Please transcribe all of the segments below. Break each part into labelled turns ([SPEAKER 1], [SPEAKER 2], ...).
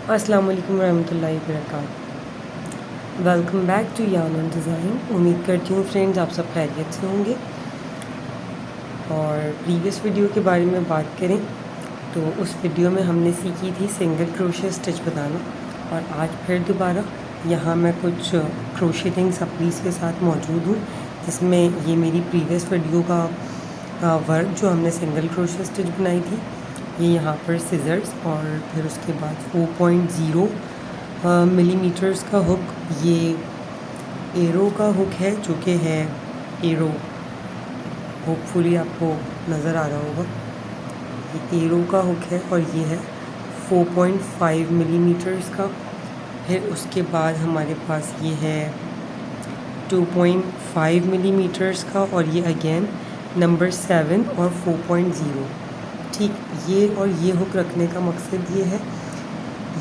[SPEAKER 1] अस्सलाम वालेकुम रहमतुल्लाहि वबरकातुहू। वेलकम बैक टू यान ऑन डिज़ाइन। उम्मीद करती हूँ फ्रेंड्स आप सब खैरियत से होंगे। और प्रीवियस वीडियो के बारे में बात करें तो उस वीडियो में हमने सीखी थी सिंगल क्रोशे स्टिच बनाना, और आज फिर दोबारा यहाँ मैं कुछ क्रोशेटिंग सप्लीस के साथ मौजूद हूँ, जिसमें ये मेरी प्रीवियस वीडियो का वर्क जो हमने सिंगल क्रोशे स्टिच बनाई थी, ये यहाँ पर सिज़र्स और फिर उसके बाद 4.0 मिलीमीटर्स का हुक, ये एरो का हुक है जो कि है एरो, होपफुली आपको नज़र आ रहा होगा। ये एरो का हुक है और ये है 4.5 मिलीमीटर्स का। फिर उसके बाद हमारे पास ये है 2.5 मिलीमीटर्स का, और ये अगेन नंबर 7 और 4.0। ठीक, ये और ये हुक रखने का मकसद ये है,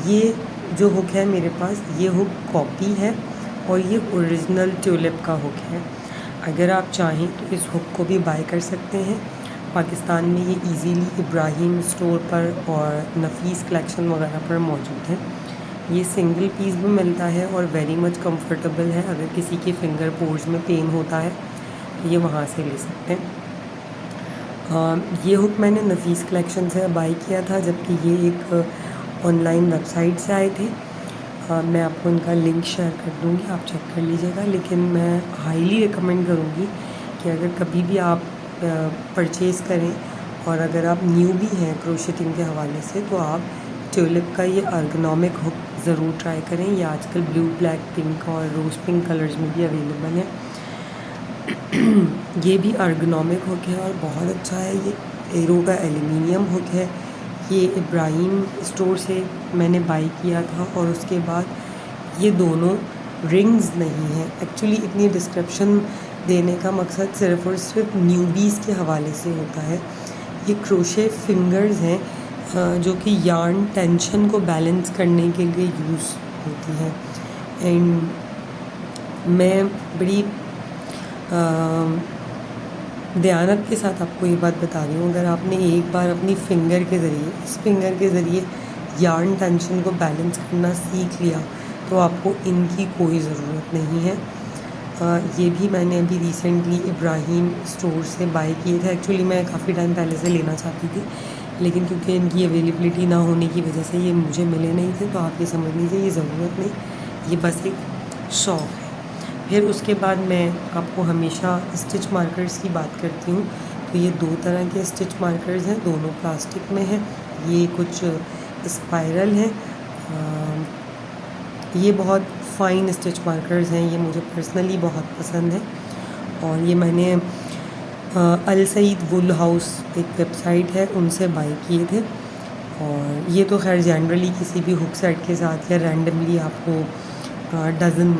[SPEAKER 1] ये जो हुक है मेरे पास, ये हुक कॉपी है और ये ओरिजिनल ट्यूलिप का हुक है। अगर आप चाहें तो इस हुक को भी बाय कर सकते हैं। पाकिस्तान में ये इजीली इब्राहिम स्टोर पर और नफीस कलेक्शन वगैरह पर मौजूद है। ये सिंगल पीस भी मिलता है और वेरी मच कंफर्टेबल है। अगर किसी के फिंगर पोर्स में पेन होता है तो ये वहाँ से ले सकते हैं। ये हुक मैंने नफीस कलेक्शन से बाई किया था, जबकि ये एक ऑनलाइन वेबसाइट से आए थे। मैं आपको इनका लिंक शेयर कर दूँगी, आप चेक कर लीजिएगा। लेकिन मैं हाईली रिकमेंड करूँगी कि अगर कभी भी आप परचेज़ करें और अगर आप न्यू भी हैं क्रोशेटिंग के हवाले से, तो आप ट्यूलिप का ये अर्गोनॉमिक हुक ज़रूर ट्राई करें। ये आजकल ब्लू, ब्लैक, पिंक और रोज़ पिंक कलर्स में भी अवेलेबल है। ये भी अर्गोनॉमिक हुक है और बहुत अच्छा है। ये एरो का एल्युमिनियम हुक है। ये इब्राहिम स्टोर से मैंने बाई किया था। और उसके बाद ये दोनों रिंग्स नहीं हैं। एक्चुअली इतनी डिस्क्रिप्शन देने का मकसद सिर्फ़ और सिर्फ न्यूबीज़ के हवाले से होता है। ये क्रोशे फिंगर्स हैं जो कि यार्न टेंशन को बैलेंस करने के लिए यूज़ होती है। एंड मैं बड़ी दयानत के साथ आपको ये बात बता रही हूँ, अगर आपने एक बार अपनी फिंगर के ज़रिए, इस फिंगर के ज़रिए यार्न टेंशन को बैलेंस करना सीख लिया, तो आपको इनकी कोई ज़रूरत नहीं है। ये भी मैंने अभी रिसेंटली इब्राहिम स्टोर से बाय किए थे। एक्चुअली मैं काफ़ी टाइम पहले से लेना चाहती थी, लेकिन क्योंकि इनकी अवेलेबिलिटी ना होने की वजह से ये मुझे मिले नहीं थे। तो आप ये समझ लीजिए ये ज़रूरत नहीं, ये बस एक शौक़ है। फिर उसके बाद मैं आपको हमेशा स्टिच मार्कर्स की बात करती हूँ। तो ये 2 तरह के स्टिच मार्कर्स हैं, दोनों प्लास्टिक में हैं। ये कुछ स्पाइरल हैं, ये बहुत फ़ाइन स्टिच मार्कर्स हैं, ये मुझे पर्सनली बहुत पसंद है। और ये मैंने अल सईद वुल हाउस एक वेबसाइट है, उनसे बाई किए थे। और ये तो खैर जनरली किसी भी हुक सेट के साथ या रैंडमली आपको डज़न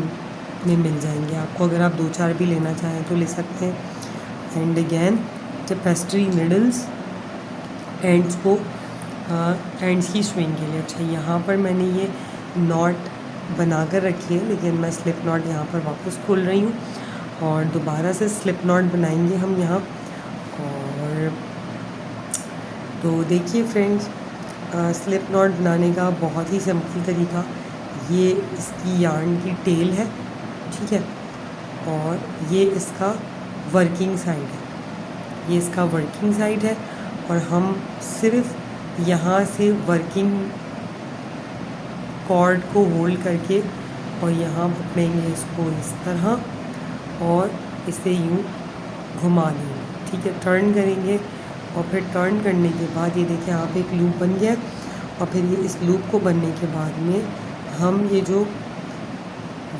[SPEAKER 1] में मिल जाएंगे। आपको अगर आप 2-4 भी लेना चाहें तो ले सकते हैं। And again tapestry needles ends को एंड्स की स्विंग के लिए। अच्छा, यहाँ पर मैंने ये नॉट बना कर रखी है, लेकिन मैं स्लिप नॉट यहाँ पर वापस खोल रही हूँ और दोबारा से स्लिप नॉट बनाएंगे हम यहाँ। और तो देखिए फ्रेंड्स, स्लिप नॉट बनाने का बहुत ही सिंपल तरीका, ये इसकी यार्न की टेल है, ठीक है, और ये इसका वर्किंग साइड है, ये इसका वर्किंग साइड है। और हम सिर्फ यहाँ से वर्किंग कॉर्ड को होल्ड करके और यहाँ पकड़ेंगे इसको इस तरह और इसे यूँ घुमा देंगे, ठीक है, टर्न करेंगे। और फिर टर्न करने के बाद ये देखिए आप एक लूप बन गया। और फिर ये इस लूप को बनने के बाद में हम ये जो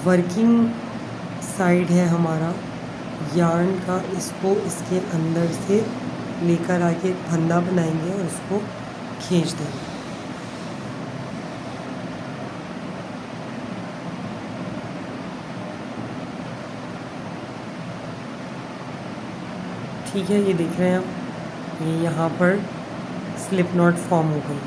[SPEAKER 1] वर्किंग साइड है हमारा यार्न का, इसको इसके अंदर से लेकर आके फंदा बनाएंगे और इसको खींच देंगे। ठीक है, ये देख रहे हैं आप, ये यहाँ पर स्लिप नॉट फॉर्म हो गई।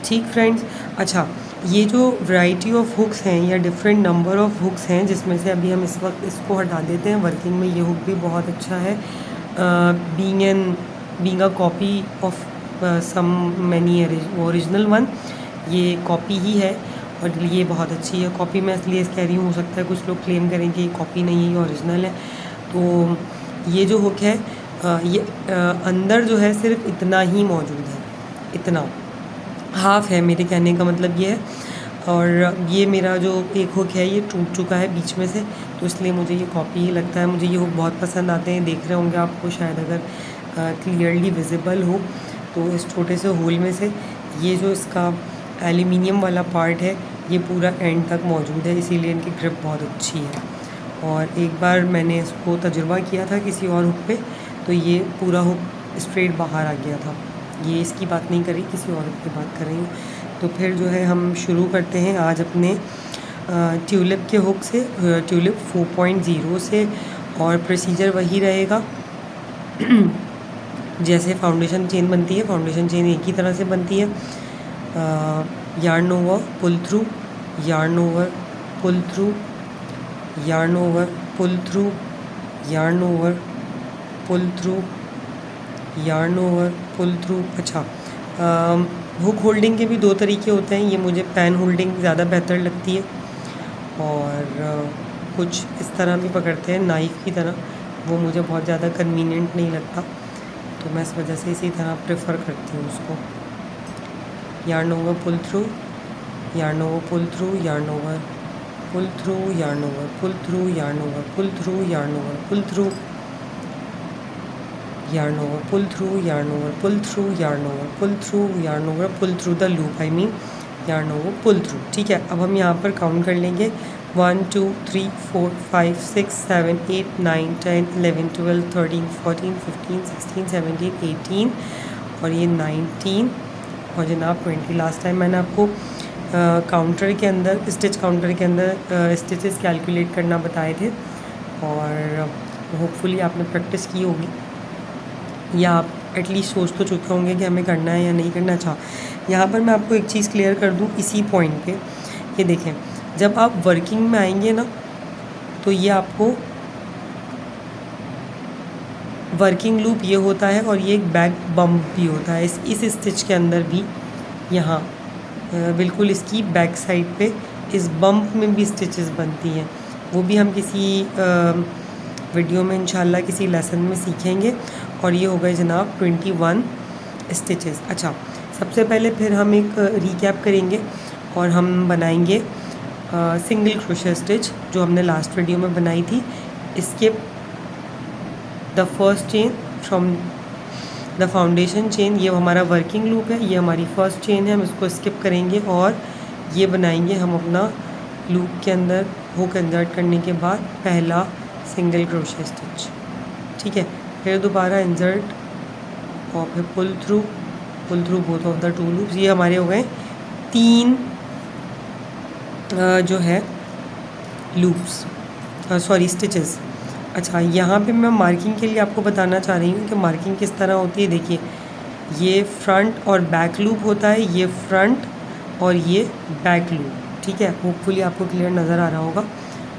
[SPEAKER 1] ठीक फ्रेंड्स, अच्छा, ये जो वैरायटी ऑफ हुक्स हैं या डिफरेंट नंबर ऑफ हुक्स हैं, जिसमें से अभी हम इस वक्त इसको हटा देते हैं। वर्किंग में ये हुक भी बहुत अच्छा है, being a copy of some many original one, ये कॉपी ही है और ये बहुत अच्छी है कॉपी। मैं इसलिए कह रही हूँ, हो सकता है कुछ लोग क्लेम करें कि ये कॉपी नहीं है, ये ओरिजिनल है। तो ये जो हुक है ये अंदर जो है सिर्फ इतना ही मौजूद है, इतना हाफ है, मेरे कहने का मतलब ये है। और ये मेरा जो एक हुक है ये टूट चुका है बीच में से, तो इसलिए मुझे ये कॉपी ही लगता है। मुझे ये हुक बहुत पसंद आते हैं, देख रहे होंगे आपको शायद अगर क्लियरली विजिबल हो तो इस छोटे से होल में से ये जो इसका एल्यूमिनियम वाला पार्ट है ये पूरा एंड तक मौजूद है, इसीलिए इनकी ग्रिप बहुत अच्छी है। और एक बार मैंने इसको तजुर्बा किया था किसी और हुक पे, तो ये पूरा हुक स्ट्रेट बाहर आ गया था। ये इसकी बात नहीं कर रही, किसी और हुक की बात कर रही हूँ। तो फिर जो है हम शुरू करते हैं आज अपने ट्यूलिप के हुक से, ट्यूलिप 4.0 से। और प्रोसीजर वही रहेगा जैसे फाउंडेशन चेन बनती है, फाउंडेशन चेन एक ही तरह से बनती है। Yarn over, pull through, yarn over, pull through, yarn over, pull through, yarn over, pull through, yarn over, pull through. अच्छा, हुक होल्डिंग के भी दो तरीके होते हैं, ये मुझे पैन होल्डिंग ज़्यादा बेहतर लगती है और कुछ इस तरह भी पकड़ते हैं नाइफ़ की तरह, वो मुझे बहुत ज़्यादा कन्वीनियंट नहीं लगता, तो मैं इस वजह से इसी तरह प्रेफर करती हूँ उसको। Yarn over, pull through, yarn over, pull through, yarn over, pull through, yarn over, pull through, yarn over, pull through, yarn over, pull through, yarn over, pull through, yarn over, pull through, yarn over, pull through, yarn over, pull through the loop, I mean yarn over, pull through। ठीक है, अब हम यहाँ पर count कर लेंगे 1 2 3 4 5 6 7 8 9 10 11 12 13 14 15 16 17 18 और ये 19 और जनाब 20। लास्ट टाइम मैंने आपको काउंटर के अंदर, स्टिच काउंटर के अंदर स्टिचेस कैलकुलेट करना बताए थे और होपफुली आपने प्रैक्टिस की होगी या आप एटलीस्ट सोच तो चुके होंगे कि हमें करना है या नहीं करना। अच्छा, यहाँ पर मैं आपको एक चीज़ क्लियर कर दूँ इसी पॉइंट पे। ये देखें, जब आप वर्किंग में आएंगे ना तो ये आपको वर्किंग लूप ये होता है और ये एक बैक बम्प भी होता है इस स्टिच के अंदर भी। यहाँ बिल्कुल इसकी बैक साइड पे इस बम्प में भी स्टिचेस बनती हैं, वो भी हम किसी वीडियो में इंशाल्लाह किसी लेसन में सीखेंगे। और ये हो गए जनाब 21 स्टिचेस। अच्छा, सबसे पहले फिर हम एक रिकैप करेंगे और हम बनाएंगे सिंगल क्रोशे स्टिच जो हमने लास्ट वीडियो में बनाई थी। इसके the first chain from the foundation chain, ये हमारा वर्किंग लूप है, ये हमारी फर्स्ट चेन है, हम इसको स्किप करेंगे और ये बनाएंगे हम अपना लूप के अंदर हुक इंसर्ट करने के बाद पहला सिंगल क्रोशे स्टिच। ठीक है, फिर दोबारा इंसर्ट और फिर pull through both of the two loops. ये हमारे हो गए 3 जो है लूप्स, सॉरी स्टिचेस। अच्छा, यहाँ पे मैं मार्किंग के लिए आपको बताना चाह रही हूँ कि मार्किंग किस तरह होती है। देखिए, ये फ्रंट और बैक लूप होता है, ये फ्रंट और ये बैक लूप। ठीक है, होपफुली आपको क्लियर नज़र आ रहा होगा।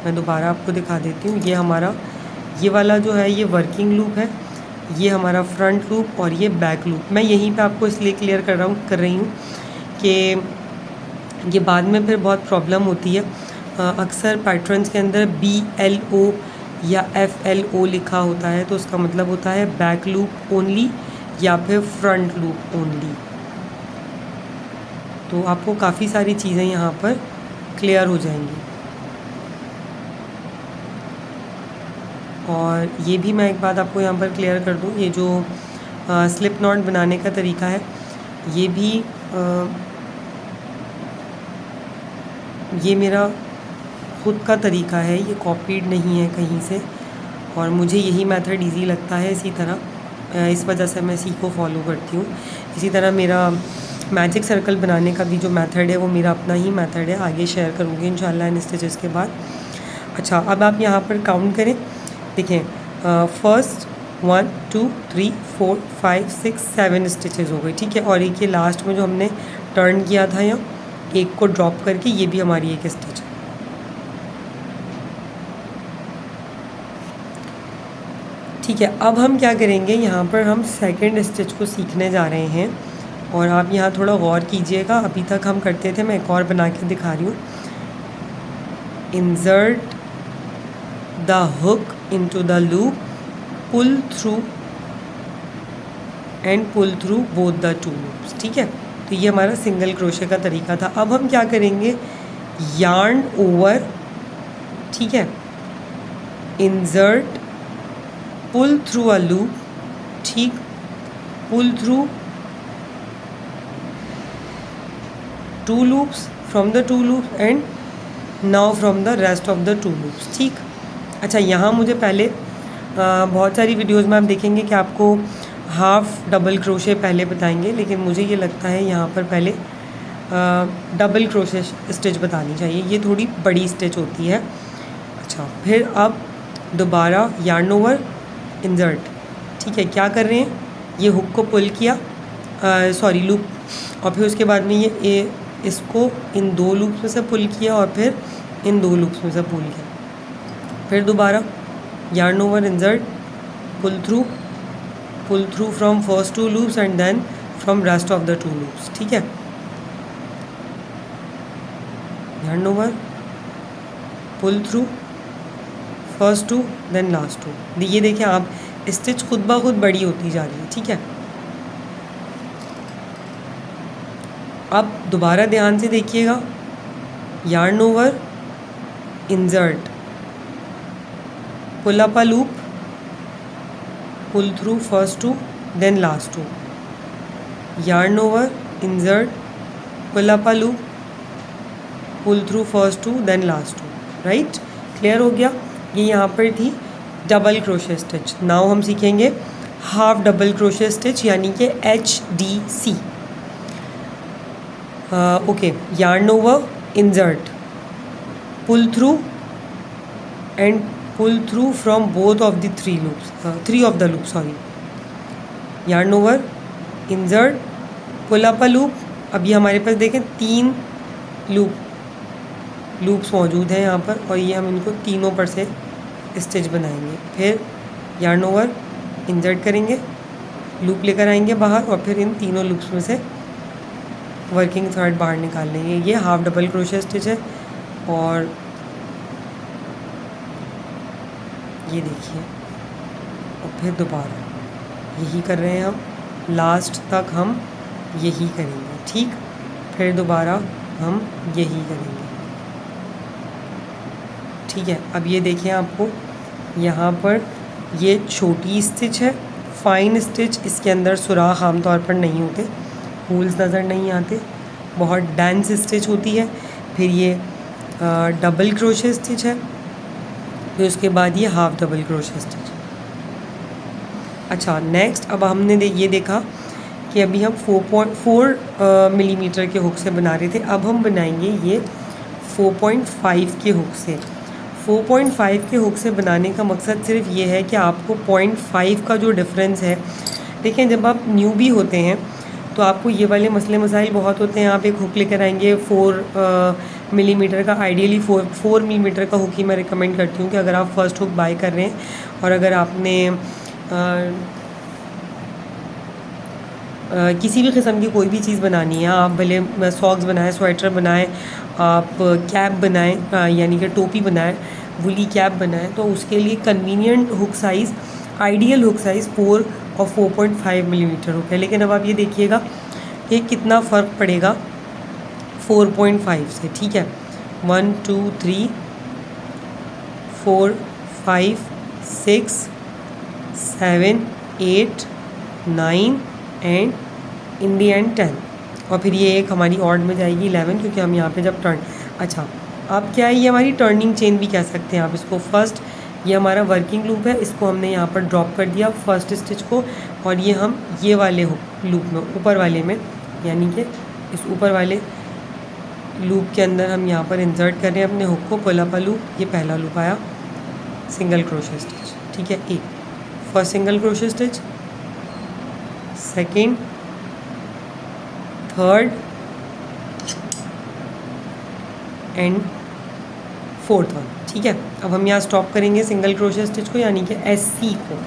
[SPEAKER 1] मैं दोबारा आपको दिखा देती हूँ। ये हमारा ये वाला जो है ये वर्किंग लूप है, ये हमारा फ्रंट लूप और ये बैक लूप। मैं यहीं पे आपको इसलिए क्लियर कर रही हूँ कि ये बाद में फिर बहुत प्रॉब्लम होती है। अक्सर पैटर्न्स के अंदर BLO या FLO लिखा होता है, तो उसका मतलब होता है बैक लूप ओनली या फिर फ्रंट लूप ओनली। तो आपको काफ़ी सारी चीज़ें यहाँ पर क्लियर हो जाएंगी। और ये भी मैं एक बात आपको यहाँ पर क्लियर कर दूँ, ये जो स्लिप नॉट बनाने का तरीका है ये भी ये मेरा खुद का तरीका है, ये कॉपीड नहीं है कहीं से और मुझे यही मेथड इजी लगता है। इसी तरह इस वजह से मैं इसी को फॉलो करती हूँ। इसी तरह मेरा मैजिक सर्कल बनाने का भी जो मेथड है वो मेरा अपना ही मेथड है, आगे शेयर करूँगी इंशाल्लाह इन स्टिचेस के बाद। अच्छा, अब आप यहाँ पर काउंट करें। देखें, फर्स्ट 1 2 3 4 5 6 7 स्टिचेस हो गई। ठीक है, और एक ये लास्ट में जो हमने टर्न किया था यहाँ एक को ड्रॉप करके, ये भी हमारी एक स्टिच है। ठीक है, अब हम क्या करेंगे, यहाँ पर हम सेकंड स्टिच को सीखने जा रहे हैं। और आप यहाँ थोड़ा गौर कीजिएगा, अभी तक हम करते थे, मैं एक और बना के दिखा रही हूँ। Insert the hook into the loop, pull through and pull through both the two loops. ठीक है, तो ये हमारा सिंगल क्रोशे का तरीका था। अब हम क्या करेंगे, यार्न ओवर, ठीक है, insert, pull through a loop, ठीक, pull through two loops from the two loops and now from the rest of the two loops. ठीक, अच्छा, यहाँ मुझे पहले बहुत सारी वीडियोस में आप देखेंगे कि आपको हाफ डबल क्रोशे पहले बताएंगे, लेकिन मुझे ये लगता है यहाँ पर पहले डबल क्रोशे स्टिच बतानी चाहिए, ये थोड़ी बड़ी स्टिच होती है। अच्छा, फिर अब दोबारा यार्न ओवर, इंसर्ट, ठीक है, क्या कर रहे हैं, ये हुक को पुल किया, सॉरी लूप, और फिर उसके बाद में ये इसको इन दो लूप्स में से पुल किया और फिर इन दो लूप्स में से पुल किया, फिर दोबारा yarn over, insert, pull through from first two loops and then from rest of the two loops. ठीक है, yarn over, pull through first two then last two. ये देखिए आप, स्टिच खुद ब खुद बड़ी होती जा रही है। ठीक है, अब दोबारा ध्यान से देखिएगा, yarn over, insert, pull up a loop, pull through first two then last two, yarn over, insert, pull up a loop, pull through first two then last two. Right, clear हो गया। ये यहाँ पर थी डबल क्रोशे स्टिच। नाउ हम सीखेंगे half double crochet stitch, यानी कि HDC। Okay, yarn over, insert, pull through and pull through from both of the three of the loop, sorry, yarn over, insert, pull up a loop. अब ये हमारे पास देखें 3 loops मौजूद हैं यहाँ पर, और ये हम इनको तीनों पर से स्टिच बनाएंगे। फिर यार्न ओवर, इंसर्ट करेंगे, लूप लेकर आएंगे बाहर, और फिर इन तीनों लूप्स में से वर्किंग थ्रेड बाहर निकाल लेंगे। ये हाफ डबल क्रोशे स्टिच है। और ये देखिए, और फिर दोबारा यही कर रहे हैं हम, लास्ट तक हम यही करेंगे। ठीक, फिर दोबारा हम यही करेंगे। ठीक है, अब ये देखिए, आपको यहाँ पर ये छोटी स्टिच है, फाइन स्टिच, इसके अंदर सुराख आमतौर पर नहीं होते, होल्स नज़र नहीं आते, बहुत डेंस स्टिच होती है। फिर ये डबल क्रोशे स्टिच है, फिर उसके बाद ये हाफ डबल क्रोशे स्टिच। अच्छा, नेक्स्ट अब हमने ये देखा कि अभी हम 4.4 मिलीमीटर के हुक से बना रहे थे, अब हम बनाएंगे ये 4.5 के हुक से। 4.5 के हुक से बनाने का मकसद सिर्फ ये है कि आपको 0.5 का जो डिफरेंस है, देखें जब आप न्यूबी होते हैं तो आपको ये वाले मसले मसाइल बहुत होते हैं। आप एक हुक लेकर आएंगे 4 मिलीमीटर का, आइडियली 4 मिलीमीटर का हुक ही मैं रिकमेंड करती हूँ कि अगर आप फर्स्ट हुक बाय कर रहे हैं और अगर आपने किसी भी किस्म की कोई भी चीज़ बनानी है, आप भले सॉक्स बनाएं, स्वेटर बनाएं, आप कैप बनाएं, यानी कि टोपी बनाएं, वुली कैप बनाएं, तो उसके लिए convenient hook size, ideal hook size 4 और 4.5 मिलीमीटर हुक है। लेकिन अब आप ये देखिएगा कि कितना फ़र्क पड़ेगा 4.5 से। ठीक है, 1 2 3 4 5 6 7 8 9 एंड इन दी एंड 10, और फिर ये एक हमारी ऑड में जाएगी 11, क्योंकि हम यहाँ पे जब टर्न, अच्छा अब क्या है, ये हमारी टर्निंग चेन भी कह सकते हैं आप इसको। फर्स्ट ये हमारा वर्किंग लूप है, इसको हमने यहाँ पर ड्रॉप कर दिया फर्स्ट स्टिच को, और ये हम ये वाले लूप में, ऊपर वाले में, यानी कि इस ऊपर वाले लूप के अंदर हम यहाँ पर इंसर्ट कर रहे हैं अपने हुक को, पुल अप अ लूप, ये पहला लूप आया, सिंगल क्रोशे स्टिच। ठीक है, एक first single crochet stitch, second, third and fourth one. ठीक है, अब हम यहाँ स्टॉप करेंगे सिंगल क्रोशे स्टिच को, यानी कि SC को।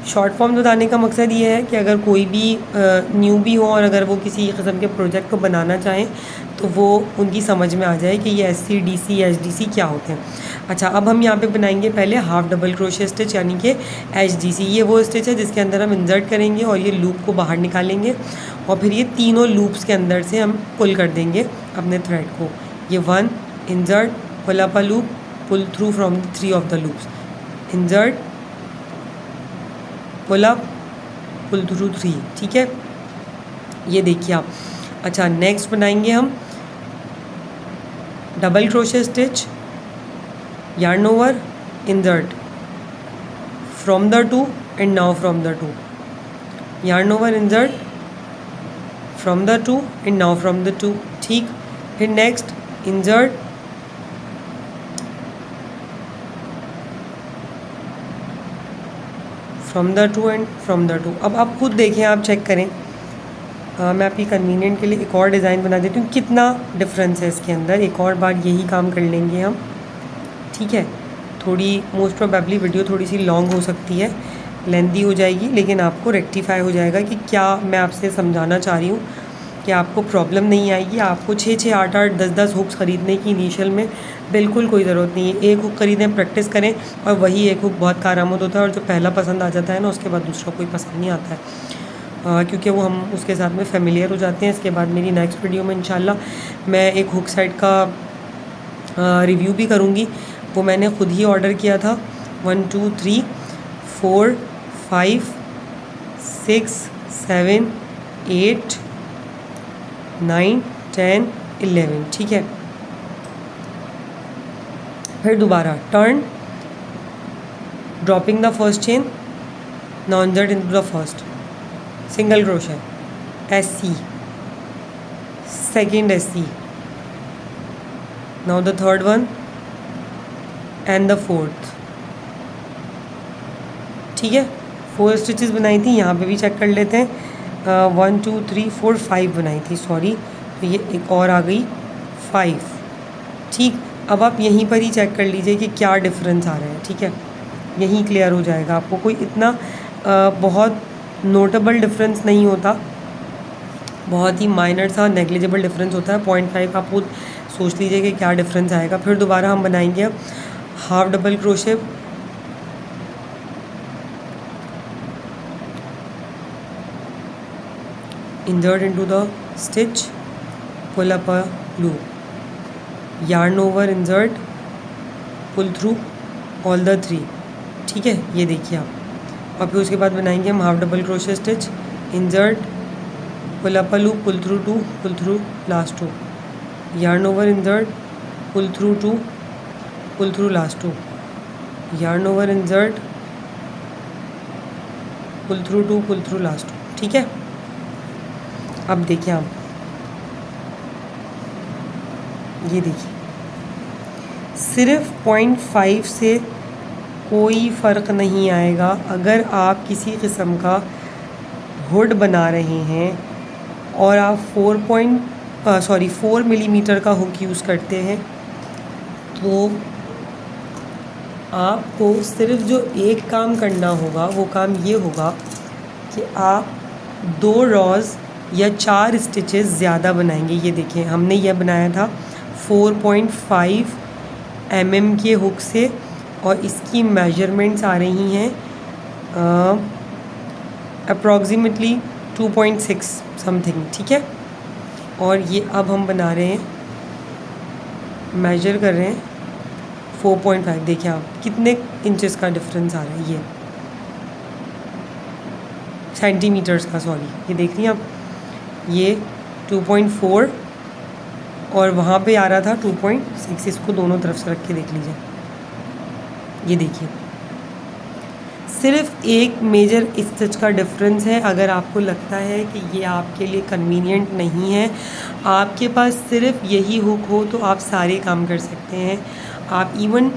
[SPEAKER 1] शॉर्ट फॉर्म बताने का मकसद ये है कि अगर कोई भी न्यू भी हो और अगर वो किसी किस्म के प्रोजेक्ट को बनाना चाहें तो वो उनकी समझ में आ जाए कि ये SC DC HDC क्या होते हैं। अच्छा, अब हम यहाँ पे बनाएंगे पहले हाफ डबल क्रोशे स्टिच यानी कि HDC। ये वो स्टिच है जिसके अंदर हम इंसर्ट करेंगे और ये लूप को बाहर निकालेंगे और फिर ये तीनों लूप्स के अंदर से हम पुल कर देंगे अपने थ्रेड को। ये 1 insert, pull up a loop, pull through from 3 of the loops, insert, pull up, pull through 3। ठीक है, ये देखिए आप। अच्छा, नेक्स्ट बनाएंगे हम double crochet stitch, yarn over, insert from the 2 and now from the 2, yarn over, insert from the 2 and now from the 2। ठीक, फिर next insert, from the 2 and from the 2। अब आप खुद देखें, आप चेक करें। मैं आपकी कन्वीनियंट के लिए एक और डिज़ाइन बना देती हूँ, कितना डिफरेंस है इसके अंदर। एक और बार यही काम कर लेंगे हम। ठीक है, थोड़ी मोस्ट प्रोबेबली वीडियो थोड़ी सी लॉन्ग हो सकती है, लेंदी हो जाएगी, लेकिन आपको रेक्टिफाई हो जाएगा कि क्या मैं आपसे समझाना चाह रही हूँ, कि आपको प्रॉब्लम नहीं आएगी। आपको 6-6, 8-8, 10-10 हुक्स ख़रीदने की इनिशियल में बिल्कुल कोई ज़रूरत नहीं है। एक हुक ख़रीदें, प्रैक्टिस करें और वही एक हुक बहुत कारआमद होता है। और जो पहला पसंद आ जाता है ना, उसके बाद दूसरा कोई पसंद नहीं आता है, क्योंकि वो हम उसके साथ में फेमिलियर हो जाते हैं। इसके बाद मेरी नेक्स्ट वीडियो में इंशाल्लाह मैं एक हुक सेट का रिव्यू भी करूँगी। वो मैंने ख़ुद ही ऑर्डर किया था। 1 2 3 4 5 6 7 8 9 10 11। ठीक है, फिर दोबारा turn, dropping the first chain, now insert into the first, single crochet, SC, second SC, now the third one and the fourth. ठीक है, 4 स्टिचेस बनाई थी, यहाँ पे भी चेक कर लेते हैं। 1 2 3 4 5 बनाई थी, सॉरी, तो ये एक और आ गई 5। ठीक, अब आप यहीं पर ही चेक कर लीजिए कि क्या डिफरेंस आ रहा है। ठीक है, यहीं क्लियर हो जाएगा आपको। कोई इतना बहुत नोटेबल डिफरेंस नहीं होता, बहुत ही माइनर सा नेग्लिजिबल डिफरेंस होता है। 0.5 आप खुद सोच लीजिए कि क्या डिफरेंस आएगा। फिर दोबारा हम बनाएंगे half double crochet, insert into the stitch, pull up a loop, yarn over, insert, pull through all the 3। ठीक है, ये देखिए आप। और फिर उसके बाद बनाएंगे हम half double crochet stitch, insert, pull up a loop, pull through 2, pull through last 2, yarn over, insert, pull through 2, pull through last 2, yarn over, insert, pull through 2, pull through last 2। ठीक है, अब देखिए आप, ये देखिए, सिर्फ 0.5 से कोई फ़र्क नहीं आएगा। अगर आप किसी किस्म का हुड बना रहे हैं और आप 4 मिलीमीटर का हुक यूज़ करते हैं, तो आपको सिर्फ जो एक काम करना होगा वो काम ये होगा कि आप 2 रॉज़ या 4 स्टिचेस ज़्यादा बनाएंगे। ये देखें, हमने यह बनाया था 4.5 mm के हुक से और इसकी मेजरमेंट्स आ रही हैं अप्रॉक्सीमेटली 2.6 समथिंग। ठीक है, और ये अब हम बना रहे हैं, मेजर कर रहे हैं 4.5। देखिए आप कितने इंचेस का डिफरेंस आ रहा है, ये सेंटीमीटर्स का, सॉरी, ये देख रही हैं आप, ये 2.4 और वहाँ पे आ रहा था 2.6। इसको दोनों तरफ से रख के देख लीजिए, ये देखिए, सिर्फ एक मेजर स्टिच का डिफरेंस है। अगर आपको लगता है कि ये आपके लिए कन्वीनियंट नहीं है, आपके पास सिर्फ यही हुक हो, तो आप सारे काम कर सकते हैं। आप इवन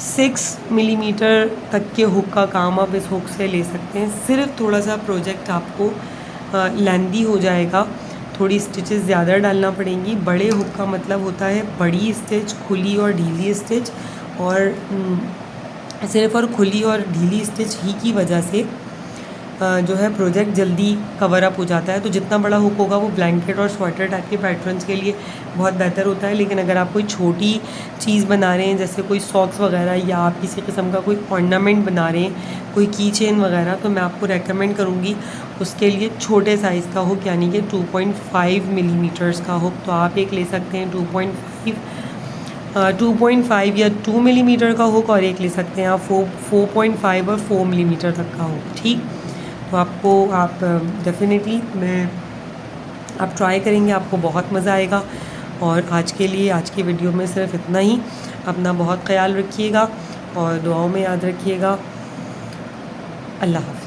[SPEAKER 1] 6 मिलीमीटर तक के हुक का काम आप इस हुक से ले सकते हैं। सिर्फ थोड़ा सा प्रोजेक्ट आपको लेंदी हो जाएगा, थोड़ी स्टिचेस ज़्यादा डालना पड़ेंगी। बड़े हुक का मतलब होता है बड़ी स्टिच, खुली और ढीली स्टिच, और सिर्फ़ और खुली और ढीली स्टिच ही की वजह से जो है प्रोजेक्ट जल्दी कवर अप हो जाता है। तो जितना बड़ा हुक होगा वो ब्लैंकेट और स्वेटर टाइप के पैटर्न्स के लिए बहुत बेहतर होता है। लेकिन अगर आप कोई छोटी चीज़ बना रहे हैं, जैसे कोई सॉक्स वगैरह, या आप किसी किस्म का कोई ऑर्नामेंट बना रहे हैं, कोई की चेन वगैरह, तो मैं आपको रेकमेंड करूँगी उसके लिए छोटे साइज़ का हुक, यानी कि 2.5 मिलीमीटर्स का हुक। तो आप एक ले सकते हैं 2.5 या 2 मिलीमीटर का हुक, और एक ले सकते हैं आप 4.5 और 4 मिलीमीटर तक का हुक। ठीक, तो आप डेफिनेटली आप ट्राई करेंगे, आपको बहुत मज़ा आएगा। और आज की वीडियो में सिर्फ इतना ही। अपना बहुत ख्याल रखिएगा और दुआओं में याद रखिएगा। अल्लाह हाफ़िज़।